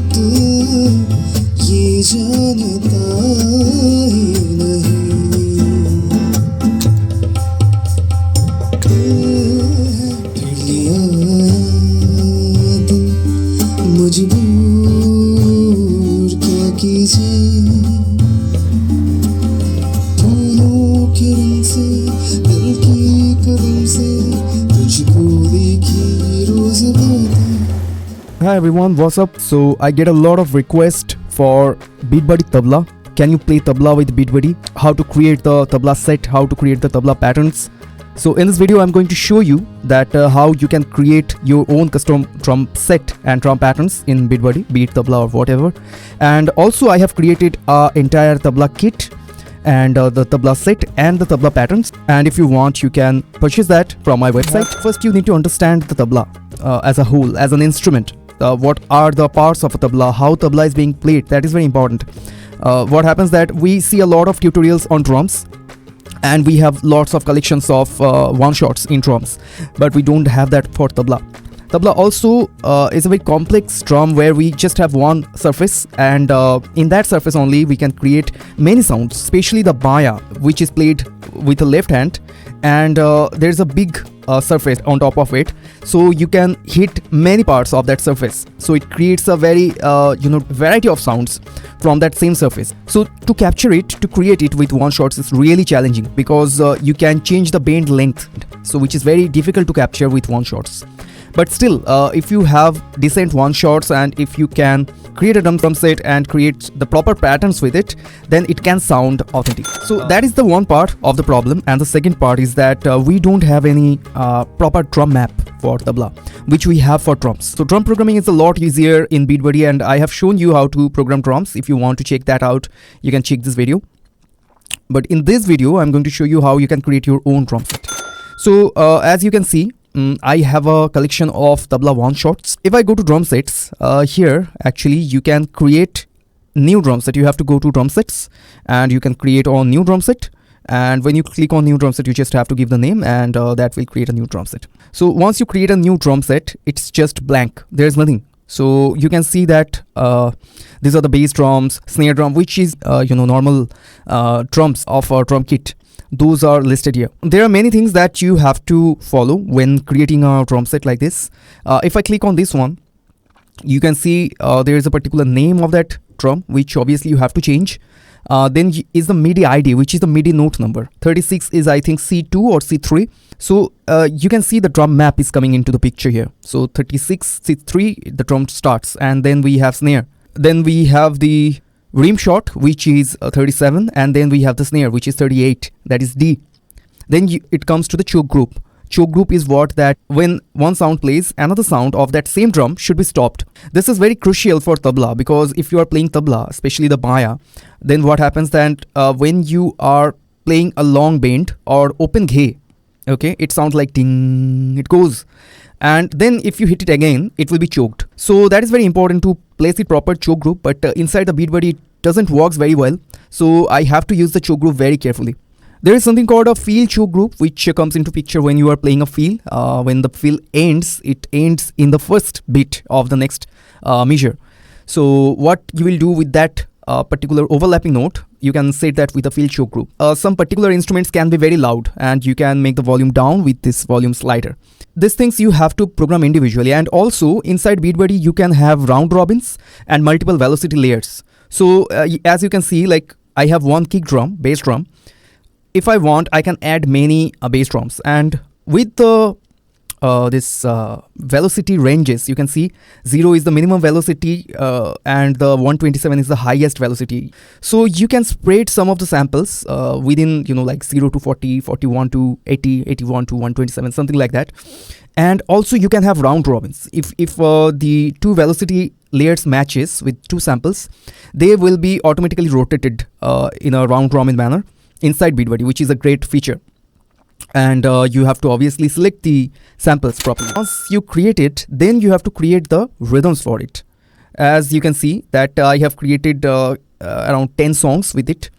तू ये जानता ही नहीं, फिर लिया दिल मजबूर क्या कीजिए, फूलों के रंग से दिल की कदम से तुझको देखी रोज बातें. Hi everyone, what's up? So I get a lot of requests for Beatbuddy Tabla. Can you play Tabla with Beatbuddy? How to create the Tabla set, how to create the Tabla patterns. So in this video I'm going to show you that how you can create your own custom drum set and drum patterns in Beatbuddy, be it Tabla or whatever. And also I have created an entire Tabla kit and the Tabla set and the Tabla patterns, and if you want you can purchase that from my website. First you need to understand the Tabla as a whole, as an instrument. What are the parts of a tabla, how tabla is being played, that is very important. What happens that we see a lot of tutorials on drums and we have lots of collections of one-shots in drums, but we don't have that for tabla. Tabla also is a very complex drum where we just have one surface, and in that surface only we can create many sounds, especially the baya, which is played with the left hand, and there is a big surface on top of it, so you can hit many parts of that surface, so it creates a very variety of sounds from that same surface. So to capture it, to create it with one shots is really challenging, because you can change the bend length, so which is very difficult to capture with one shots. But still, if you have decent one shots and if you can create a drum set and create the proper patterns with it, then it can sound authentic. So that is the one part of the problem, and the second part is that we don't have any proper drum map for tabla, which we have for drums. So drum programming is a lot easier in Beatbuddy, and I have shown you how to program drums. If you want to check that out, you can check this video. But in this video, I'm going to show you how you can create your own drum set. So as you can see, I have a collection of tabla one shots. If I go to drum sets, here actually you can create new drum set. You have to go to drum sets and you can create a new drum set, and when you click on new drum set you just have to give the name, and that will create a new drum set. So once you create a new drum set, it's just blank, there's nothing. So you can see that these are the bass drums, snare drum, which is normal drums of a drum kit. Those are listed here. There are many things that you have to follow when creating a drum set like this. If I click on this one, you can see there is a particular name of that drum, which obviously you have to change. Then is the MIDI ID, which is the MIDI note number. 36 is I think C2 or C3. So you can see the drum map is coming into the picture here. So 36, C3, the drum starts, and then we have snare. Then we have the rim shot, which is 37, and then we have the snare, which is 38, that is D. Then it comes to the choke group. Choke group is what that when one sound plays, another sound of that same drum should be stopped. This is very crucial for tabla, because if you are playing tabla, especially the baya, then what happens that when you are playing a long bend or open ghe, okay, it sounds like ding, it goes, and then if you hit it again, it will be choked. So that is very important to place it proper choke group, but inside the Beatbuddy it doesn't work very well, so I have to use the choke group very carefully. There is something called a feel choke group, which comes into picture when you are playing a feel. When the feel ends, it ends in the first beat of the next measure. So what you will do with that particular overlapping note, you can set that with a feel choke group. Some particular instruments can be very loud, and you can make the volume down with this volume slider. These things you have to program individually, and also inside Beatbuddy you can have round robins and multiple velocity layers. So as you can see, like I have one kick drum, bass drum. If I want, I can add many bass drums, and with the this velocity ranges, you can see 0 is the minimum velocity and the 127 is the highest velocity. So you can spread some of the samples within like 0 to 40, 41 to 80, 81 to 127, something like that. And also you can have round robins. If the two velocity layers matches with two samples, they will be automatically rotated in a round robin manner inside Beatbuddy, which is a great feature. And you have to obviously select the samples properly. Once you create it, then you have to create the rhythms for it. As you can see that I have created around 10 songs with it,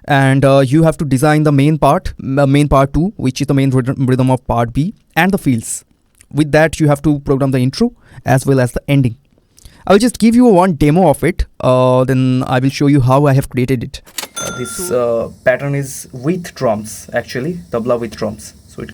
and you have to design the main part 2, which is the main rhythm of part B, and the fields. With that you have to program the intro as well as the ending. I'll just give you one demo of it. Then I will show you how I have created it. This pattern is with drums, actually, tabla with drums. So it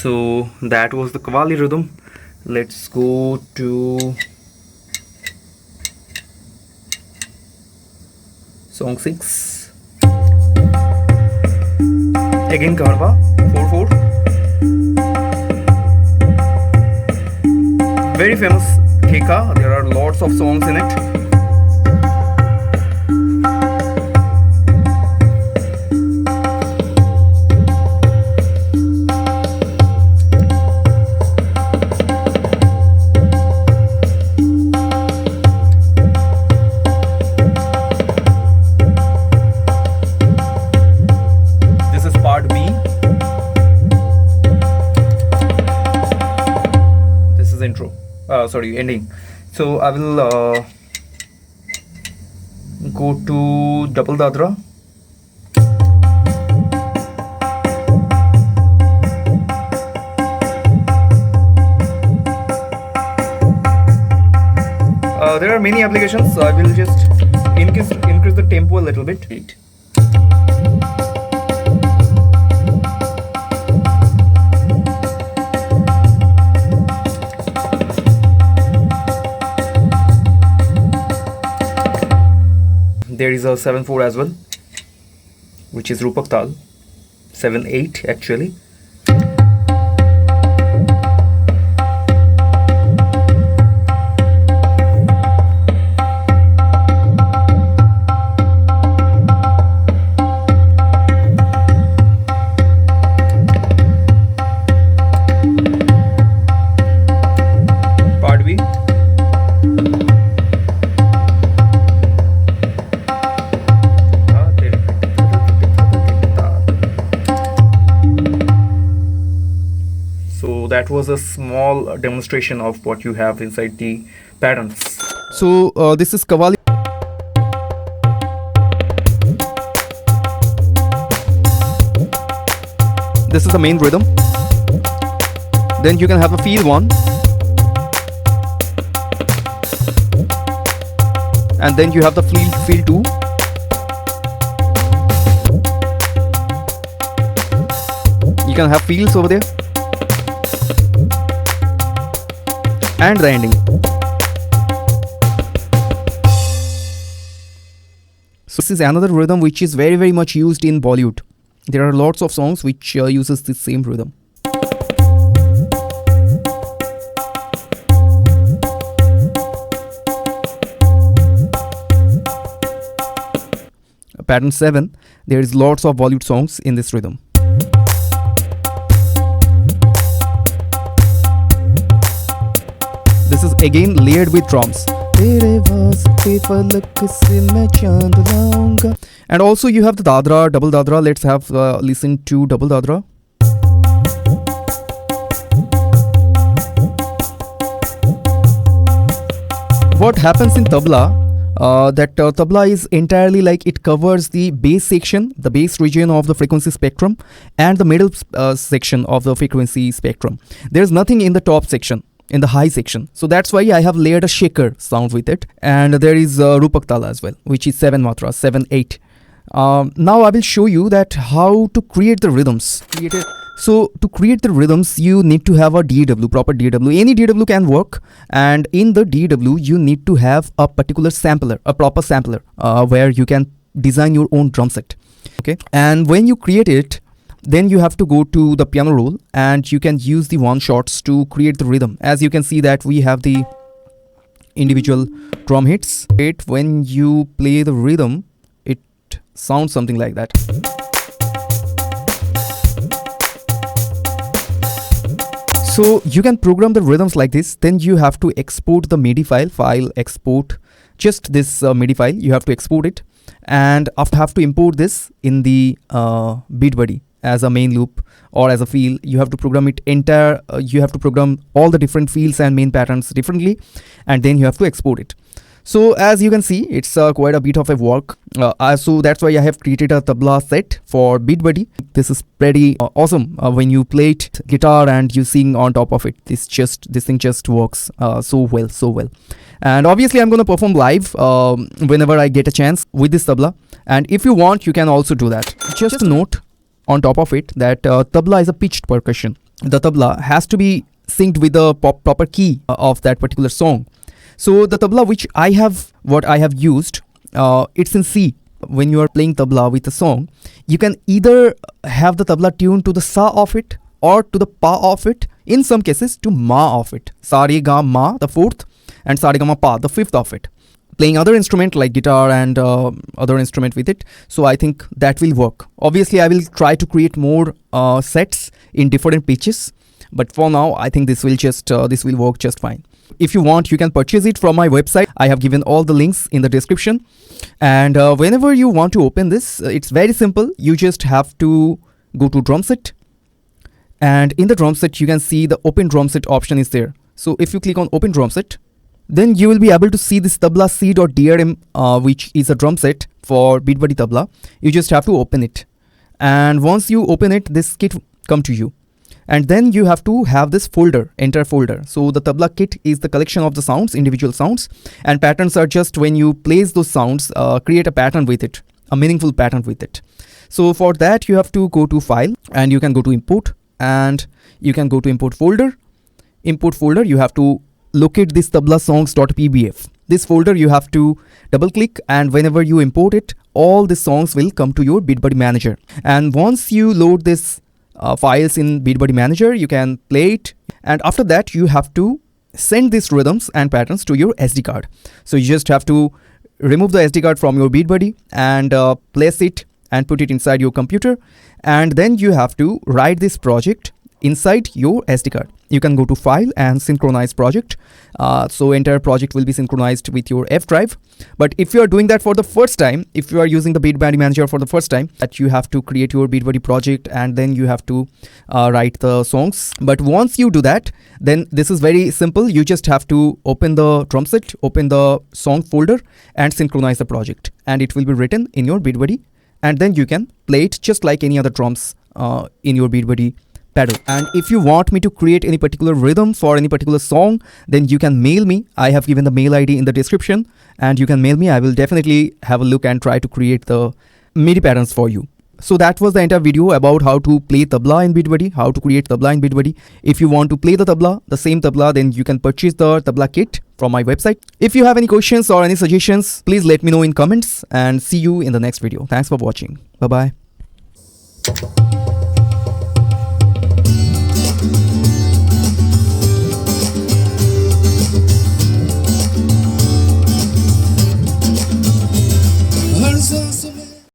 So that was the Qawwali rhythm. Let's go to song 6. Again Keharwa 4/4. Very famous Kheka. There are lots of songs in it. Part B. This is intro. Sorry, ending. So I will go to double Dadra. There are many applications, so I will just increase the tempo a little bit. There is a 7/4 as well, which is Rupak Taal. 7/8 actually. Part B. So that was a small demonstration of what you have inside the patterns. So this is Qawwali. This is the main rhythm. Then you can have a feel one. And then you have the feel two. You can have feels over there. And the ending. So this is another rhythm which is very much used in Bollywood. There are lots of songs which uses this same rhythm. Pattern 7. There is lots of Bollywood songs in this rhythm. This is again layered with drums. And also you have the Dadra, double Dadra. Let's have listen to double Dadra. What happens in tabla? That tabla is entirely like it covers the bass section, the bass region of the frequency spectrum, and the middle section of the frequency spectrum. There is nothing in the top section, in the high section. So that's why I have layered a shaker sound with it. And there is Rupak Taal as well, which is 7 matras, 7/8. Now I will show you that how to create the rhythms. So to create the rhythms, you need to have a DAW, proper DAW. Any DAW can work, and in the DAW, you need to have a particular sampler, a proper sampler, where you can design your own drum set. Okay, and when you create it, then you have to go to the piano roll, and you can use the one shots to create the rhythm. As you can see that we have the individual drum hits. When you play the rhythm, it sounds something like that. So you can program the rhythms like this. Then you have to export the MIDI file export, just this MIDI file. You have to export it, and after have to import this in the Beatbuddy as a main loop or as a field. You have to program it entire. You have to program all the different fields and main patterns differently, and then you have to export it. So as you can see, it's quite a bit of a work. So that's why I have created a tabla set for Beatbuddy. This is pretty awesome. When you play it guitar and you sing on top of it, this thing just works so well. And obviously I'm gonna perform live whenever I get a chance with this tabla. And if you want, you can also do that. Just a note on top of it that tabla is a pitched percussion. The tabla has to be synced with the proper key of that particular song. So the tabla what I have used, it's in C. When you are playing tabla with a song, you can either have the tabla tuned to the sa of it or to the pa of it. In some cases, to ma of it. Sa re ga ma, the fourth, and sa re ga ma pa, the fifth of it. Playing other instrument like guitar and other instrument with it. So I think that will work. Obviously, I will try to create more sets in different pitches. But for now, I think this will work just fine. If you want, you can purchase it from my website. I have given all the links in the description. And whenever you want to open this, it's very simple. You just have to go to drum set. And in the drum set, you can see the open drum set option is there. So if you click on open drum set, then you will be able to see this tabla c.drm, which is a drum set for Beatbuddy tabla. You just have to open it. And once you open it, this kit come to you. And then you have to have this folder, entire folder. So the tabla kit is the collection of the sounds, individual sounds, and patterns are just when you place those sounds, create a pattern with it, a meaningful pattern with it. So for that, you have to go to file and you can go to import and you can go to import folder. Import folder, you have to locate this tabla songs.pbf. This folder you have to double click, and whenever you import it, all the songs will come to your Beatbuddy manager. And once you load this files in Beatbuddy manager, you can play it, and after that you have to send these rhythms and patterns to your SD card. So you just have to remove the SD card from your Beatbuddy and place it and put it inside your computer, and then you have to write this project inside your SD card. You can go to file and synchronize project. So entire project will be synchronized with your F drive. But if you are doing that for the first time, if you are using the Beatbuddy manager for the first time, that you have to create your Beatbuddy project and then you have to write the songs. But once you do that, then this is very simple. You just have to open the drum set, open the song folder and synchronize the project, and it will be written in your Beatbuddy, and then you can play it just like any other drums in your Beatbuddy pedal. And if you want me to create any particular rhythm for any particular song, then you can mail me. I have given the mail ID in the description, and you can mail me. I will definitely have a look and try to create the MIDI patterns for you. So that was the entire video about how to play tabla in Beatbuddy, how to create tabla in Beatbuddy. If you want to play the tabla, the same tabla, then you can purchase the tabla kit from my website. If you have any questions or any suggestions, please let me know in comments, and see you in the next video. Thanks for watching. Bye bye.